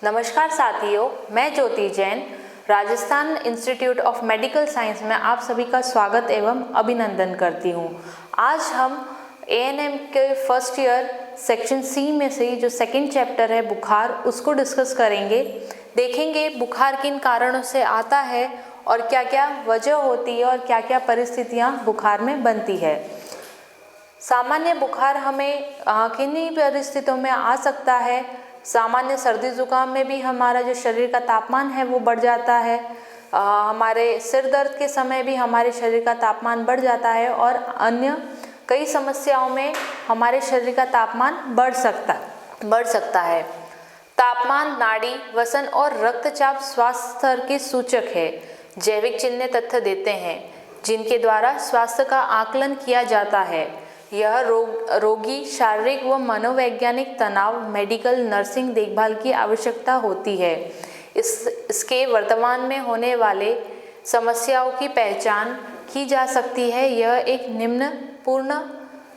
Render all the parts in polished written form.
नमस्कार साथियों, मैं Jyoti Jain Rajasthan Institute of Medical Science में आप सभी का स्वागत एवं अभिनंदन करती हूँ। आज हम एएनएम के फर्स्ट ईयर सेक्शन सी में से जो सेकंड चैप्टर है बुखार, उसको डिस्कस करेंगे। देखेंगे बुखार किन कारणों से आता है और क्या क्या वजह होती है और क्या क्या परिस्थितियाँ बुखार में बनती है। सामान्य बुखार हमें किन्हीं परिस्थितियों में आ सकता है। सामान्य सर्दी जुकाम में भी हमारा जो शरीर का तापमान है वो बढ़ जाता है। हमारे सिर दर्द के समय भी हमारे शरीर का तापमान बढ़ जाता है और अन्य कई समस्याओं में हमारे शरीर का तापमान बढ़ सकता है। तापमान, नाड़ी, वसन और रक्तचाप स्वास्थ्य स्तर के सूचक है। जैविक चिन्ह तथ्य देते हैं जिनके द्वारा स्वास्थ्य का आकलन किया जाता है। यह रोगी शारीरिक व मनोवैज्ञानिक तनाव, मेडिकल, नर्सिंग देखभाल की आवश्यकता होती है। इसके वर्तमान में होने वाले समस्याओं की पहचान की जा सकती है। यह एक निम्न पूर्ण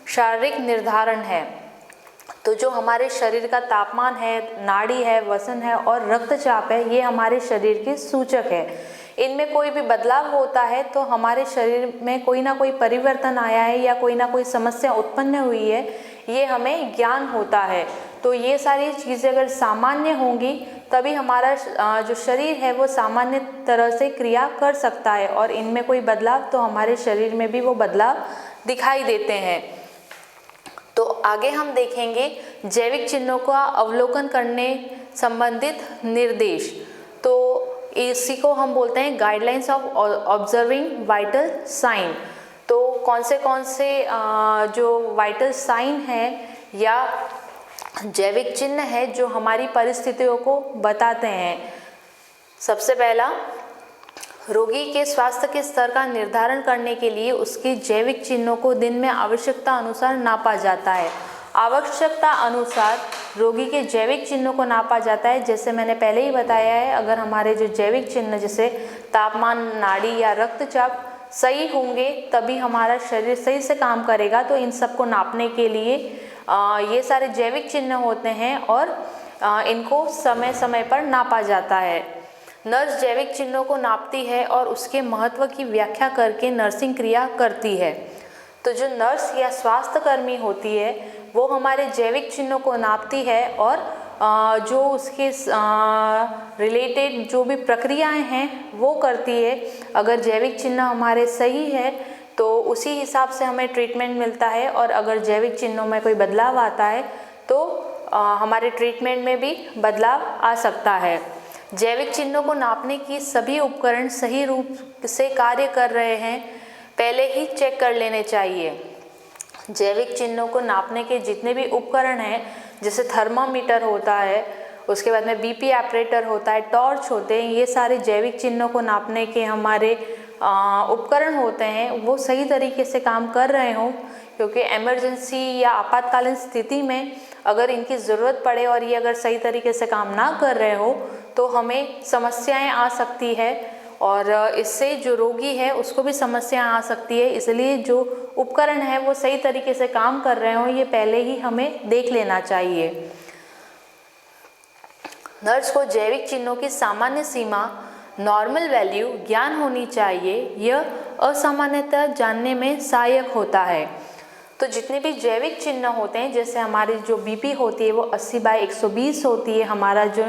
शारीरिक निर्धारण है। तो जो हमारे शरीर का तापमान है, नाड़ी है, वसन है और रक्तचाप है, ये हमारे शरीर के सूचक है। इनमें कोई भी बदलाव होता है तो हमारे शरीर में कोई ना कोई परिवर्तन आया है या कोई ना कोई समस्या उत्पन्न हुई है, ये हमें ज्ञान होता है। तो ये सारी चीज़ें अगर सामान्य होंगी तभी हमारा जो शरीर है वो सामान्य तरह से क्रिया कर सकता है और इनमें कोई बदलाव तो हमारे शरीर में भी वो बदलाव दिखाई देते हैं। तो आगे हम देखेंगे जैविक चिन्हों का अवलोकन करने संबंधित निर्देश। तो इसी को हम बोलते हैं guidelines of observing vital sign. तो कौन से जो वाइटल साइन है या जैविक चिन्ह है जो हमारी परिस्थितियों को बताते हैं। सबसे पहला, रोगी के स्वास्थ्य के स्तर का निर्धारण करने के लिए उसके जैविक चिन्हों को दिन में आवश्यकता अनुसार नापा जाता है। आवश्यकता अनुसार रोगी के जैविक चिन्हों को नापा जाता है। जैसे मैंने पहले ही बताया है, अगर हमारे जो जैविक चिन्ह जैसे तापमान, नाड़ी या रक्तचाप सही होंगे तभी हमारा शरीर सही से काम करेगा। तो इन सबको नापने के लिए ये सारे जैविक चिन्ह होते हैं और इनको समय समय पर नापा जाता है। नर्स जैविक चिन्हों को नापती है और उसके महत्व की व्याख्या करके नर्सिंग क्रिया करती है। तो जो नर्स या स्वास्थ्य कर्मी होती है वो हमारे जैविक चिन्हों को नापती है और जो उसके रिलेटेड जो भी प्रक्रियाएं हैं वो करती है। अगर जैविक चिन्ह हमारे सही है तो उसी हिसाब से हमें ट्रीटमेंट मिलता है और अगर जैविक चिन्हों में कोई बदलाव आता है तो हमारे ट्रीटमेंट में भी बदलाव आ सकता है। जैविक चिन्हों को नापने की सभी उपकरण सही रूप से कार्य कर रहे हैं पहले ही चेक कर लेने चाहिए। जैविक चिन्हों को नापने के जितने भी उपकरण हैं, जैसे थर्मामीटर होता है, उसके बाद में बीपी ऑपरेटर होता है, टॉर्च होते हैं, ये सारे जैविक चिन्हों को नापने के हमारे उपकरण होते हैं, वो सही तरीके से काम कर रहे हों। क्योंकि इमरजेंसी या आपातकालीन स्थिति में अगर इनकी ज़रूरत पड़े और ये अगर सही तरीके से काम ना कर रहे हो तो हमें समस्याएं आ सकती है और इससे जो रोगी है उसको भी समस्या आ सकती है। इसलिए जो उपकरण है वो सही तरीके से काम कर रहे हो ये पहले ही हमें देख लेना चाहिए। नर्स को जैविक चिन्हों की सामान्य सीमा, नॉर्मल वैल्यू ज्ञान होनी चाहिए। यह असामान्यता जानने में सहायक होता है। तो जितने भी जैविक चिन्ह होते हैं, जैसे हमारी जो बीपी होती है वो 80/120 होती है, हमारा जो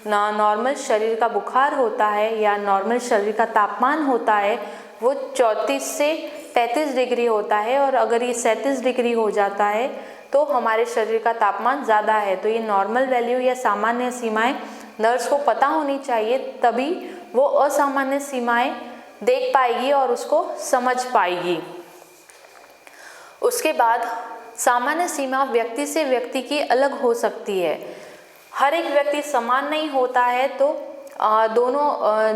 नॉर्मल शरीर का बुखार होता है या नॉर्मल शरीर का तापमान होता है वो 34 से 35 डिग्री होता है और अगर ये 37 डिग्री हो जाता है तो हमारे शरीर का तापमान ज़्यादा है। तो ये नॉर्मल वैल्यू या सामान्य सीमाएं नर्स को पता होनी चाहिए, तभी वो असामान्य सीमाएं देख पाएगी और उसको समझ पाएगी। उसके बाद सामान्य सीमा व्यक्ति से व्यक्ति की अलग हो सकती है। हर एक व्यक्ति समान नहीं होता है, तो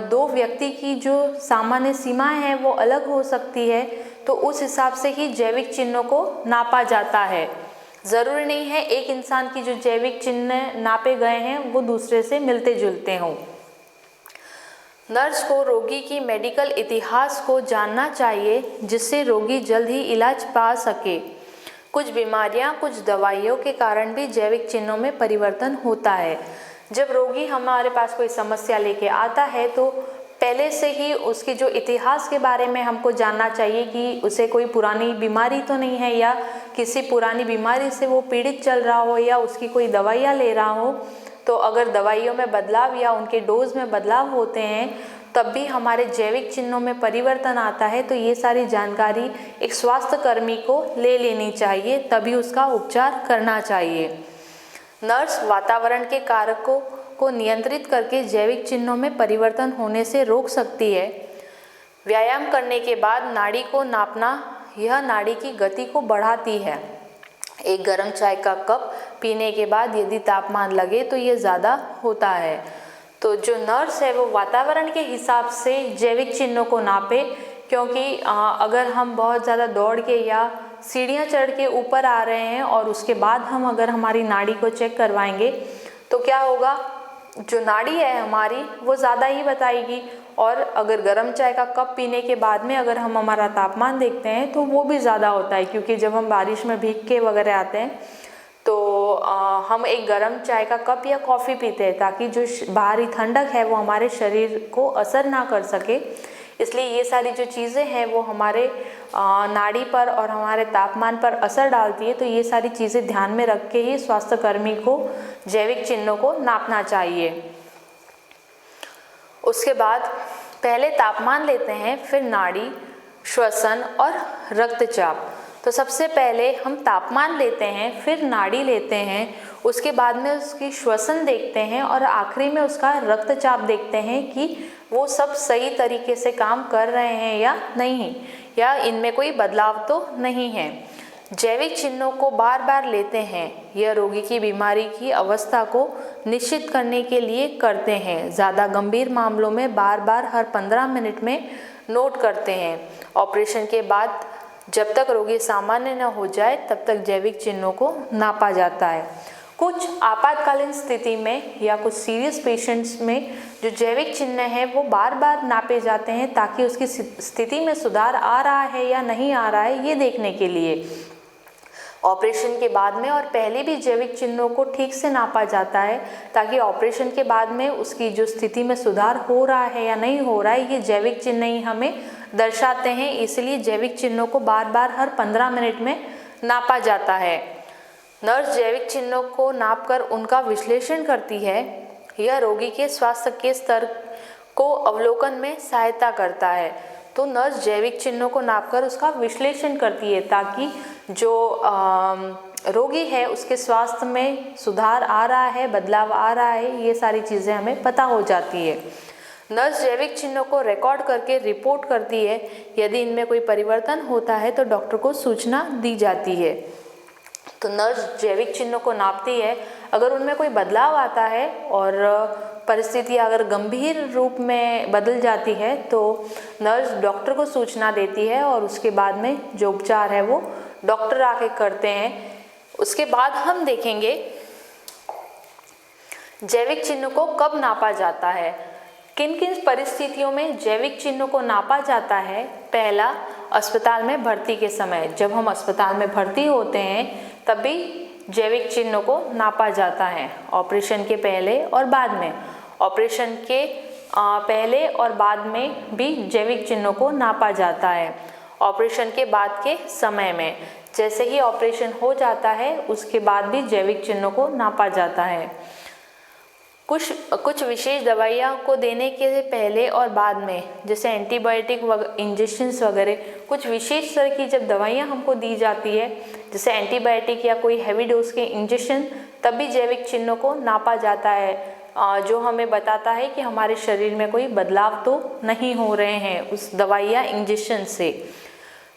दो व्यक्ति की जो सामान्य सीमाएं हैं वो अलग हो सकती है। तो उस हिसाब से ही जैविक चिन्हों को नापा जाता है। ज़रूरी नहीं है एक इंसान की जो जैविक चिन्ह नापे गए हैं वो दूसरे से मिलते जुलते हों। नर्स को रोगी की मेडिकल इतिहास को जानना चाहिए जिससे रोगी जल्द ही इलाज पा सके। कुछ बीमारियां, कुछ दवाइयों के कारण भी जैविक चिन्हों में परिवर्तन होता है। जब रोगी हमारे पास कोई समस्या लेके आता है तो पहले से ही उसके जो इतिहास के बारे में हमको जानना चाहिए कि उसे कोई पुरानी बीमारी तो नहीं है या किसी पुरानी बीमारी से वो पीड़ित चल रहा हो या उसकी कोई दवाइयाँ ले रहा हो। तो अगर दवाइयों में बदलाव या उनके डोज में बदलाव होते हैं तब भी हमारे जैविक चिन्हों में परिवर्तन आता है, तो ये सारी जानकारी एक स्वास्थ्य कर्मी को ले लेनी चाहिए, तभी उसका उपचार करना चाहिए। नर्स वातावरण के कारकों को नियंत्रित करके जैविक चिन्हों में परिवर्तन होने से रोक सकती है। व्यायाम करने के बाद नाड़ी को नापना यह नाड़ी की गति को बढ़ाती है। एक गर्म चाय का कप पीने के बाद यदि तापमान लगे तो ये ज़्यादा होता है। तो जो नर्स है वो वातावरण के हिसाब से जैविक चिन्हों को नापे, क्योंकि अगर हम बहुत ज़्यादा दौड़ के या सीढ़ियाँ चढ़ के ऊपर आ रहे हैं और उसके बाद हम अगर हमारी नाड़ी को चेक करवाएंगे तो क्या होगा, जो नाड़ी है हमारी वो ज़्यादा ही बताएगी। और अगर गर्म चाय का कप पीने के बाद में अगर हम हमारा तापमान देखते हैं तो वो भी ज़्यादा होता है, क्योंकि जब हम बारिश में भीग के वगैरह आते हैं तो हम एक गर्म चाय का कप या कॉफ़ी पीते हैं ताकि जो बाहरी ठंडक है वो हमारे शरीर को असर ना कर सके। इसलिए ये सारी जो चीज़ें हैं वो हमारे नाड़ी पर और हमारे तापमान पर असर डालती है। तो ये सारी चीज़ें ध्यान में रख के ही स्वास्थ्य कर्मी को जैविक चिन्हों को नापना चाहिए। उसके बाद पहले तापमान लेते हैं, फिर नाड़ी, श्वसन और रक्तचाप। तो सबसे पहले हम तापमान लेते हैं, फिर नाड़ी लेते हैं, उसके बाद में उसकी श्वसन देखते हैं और आखिरी में उसका रक्तचाप देखते हैं कि वो सब सही तरीके से काम कर रहे हैं या नहीं, या इनमें कोई बदलाव तो नहीं है। जैविक चिन्हों को बार बार लेते हैं, यह रोगी की बीमारी की अवस्था को निश्चित करने के लिए करते हैं। ज़्यादा गंभीर मामलों में बार बार हर 15 मिनट में नोट करते हैं। ऑपरेशन के बाद जब तक रोगी सामान्य न हो जाए तब तक जैविक चिन्हों को नापा जाता है। कुछ आपातकालीन स्थिति में या कुछ सीरियस पेशेंट्स में जो जैविक चिन्ह हैं वो बार बार नापे जाते हैं ताकि उसकी स्थिति में सुधार आ रहा है या नहीं आ रहा है ये देखने के लिए। ऑपरेशन के बाद में और पहले भी जैविक चिन्हों को ठीक से नापा जाता है ताकि ऑपरेशन के बाद में उसकी जो स्थिति में सुधार हो रहा है या नहीं हो रहा है ये जैविक चिन्ह ही हमें दर्शाते हैं। इसलिए जैविक चिन्हों को बार बार हर 15 मिनट में नापा जाता है। नर्स जैविक चिन्हों को नापकर उनका विश्लेषण करती है। यह रोगी के स्वास्थ्य के स्तर को अवलोकन में सहायता करता है। तो नर्स जैविक चिन्हों को नापकर उसका विश्लेषण करती है ताकि जो रोगी है उसके स्वास्थ्य में सुधार आ रहा है, बदलाव आ रहा है, ये सारी चीज़ें हमें पता हो जाती है। नर्स जैविक चिन्हों को रिकॉर्ड करके रिपोर्ट करती है। यदि इनमें कोई परिवर्तन होता है तो डॉक्टर को सूचना दी जाती है। तो नर्स जैविक चिन्हों को नापती है, अगर उनमें कोई बदलाव आता है और परिस्थिति अगर गंभीर रूप में बदल जाती है तो नर्स डॉक्टर को सूचना देती है और उसके बाद में जो उपचार है वो डॉक्टर आके करते हैं। उसके बाद हम देखेंगे जैविक चिन्हों को कब नापा जाता है, किन किन परिस्थितियों में जैविक चिन्हों को नापा जाता है। पहला, अस्पताल में भर्ती के समय, जब हम अस्पताल में भर्ती होते हैं तब भी जैविक चिन्हों को नापा जाता है। ऑपरेशन के पहले और बाद में, ऑपरेशन के पहले और बाद में भी जैविक चिन्हों को नापा जाता है। ऑपरेशन के बाद के समय में, जैसे ही ऑपरेशन हो जाता है उसके बाद भी जैविक चिन्हों को नापा जाता है। कुछ विशेष दवाइयाँ को देने के पहले और बाद में, जैसे एंटीबायोटिक इंजेक्शंस वगैरह, कुछ विशेष तरह की जब दवाइयाँ हमको दी जाती है जैसे एंटीबायोटिक या कोई हैवी डोज के इंजेक्शन, तब भी जैविक चिन्हों को नापा जाता है, जो हमें बताता है कि हमारे शरीर में कोई बदलाव तो नहीं हो रहे हैं उस दवाई या इंजेक्शन से।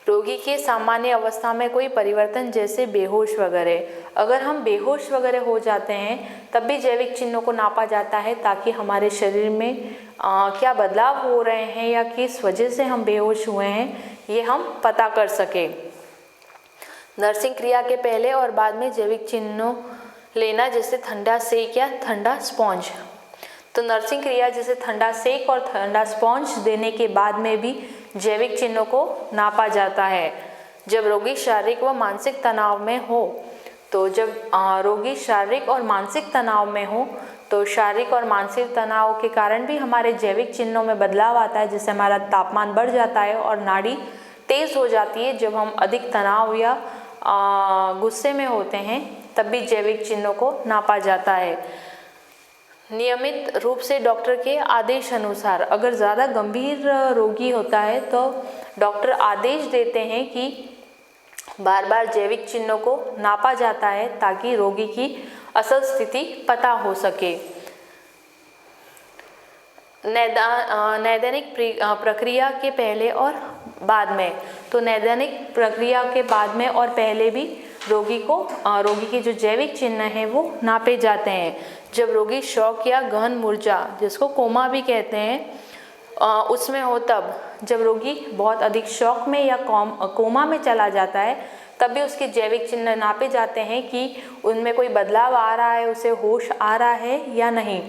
रोगी के सामान्य अवस्था में कोई परिवर्तन जैसे बेहोश वगैरह, अगर हम बेहोश वगैरह हो जाते हैं तब भी जैविक चिन्हों को नापा जाता है ताकि हमारे शरीर में क्या बदलाव हो रहे हैं या किस वजह से हम बेहोश हुए हैं ये हम पता कर सके। नर्सिंग क्रिया के पहले और बाद में जैविक चिन्हों लेना, जैसे ठंडा सेक या ठंडा स्पॉन्ज। तो नर्सिंग क्रिया जैसे ठंडा सेक और ठंडा स्पॉन्ज देने के बाद में भी जैविक चिन्हों को नापा जाता है। जब रोगी शारीरिक व मानसिक तनाव में हो, तो जब रोगी शारीरिक और मानसिक तनाव में हो तो शारीरिक और मानसिक तनाव के कारण भी हमारे जैविक चिन्हों में बदलाव आता है, जिससे हमारा तापमान बढ़ जाता है और नाड़ी तेज़ हो जाती है। जब हम अधिक तनाव या गुस्से में होते हैं तब भी जैविक चिन्हों को नापा जाता है। नियमित रूप से डॉक्टर के आदेश अनुसार, अगर ज़्यादा गंभीर रोगी होता है तो डॉक्टर आदेश देते हैं कि बार बार जैविक चिन्हों को नापा जाता है ताकि रोगी की असल स्थिति पता हो सके। नैदानिक प्रक्रिया के पहले और बाद में, तो नैदानिक प्रक्रिया के बाद में और पहले भी रोगी के जो जैविक चिन्ह हैं वो नापे जाते हैं। जब रोगी शॉक या गहन मूर्छा, जिसको कोमा भी कहते हैं, उसमें हो, तब जब रोगी बहुत अधिक शॉक में या कोमा में चला जाता है तब भी उसके जैविक चिन्ह नापे जाते हैं कि उनमें कोई बदलाव आ रहा है, उसे होश आ रहा है या नहीं।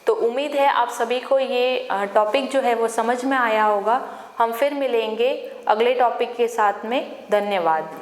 तो उम्मीद है आप सभी को ये टॉपिक जो है वो समझ में आया होगा। हम फिर मिलेंगे अगले टॉपिक के साथ में। धन्यवाद।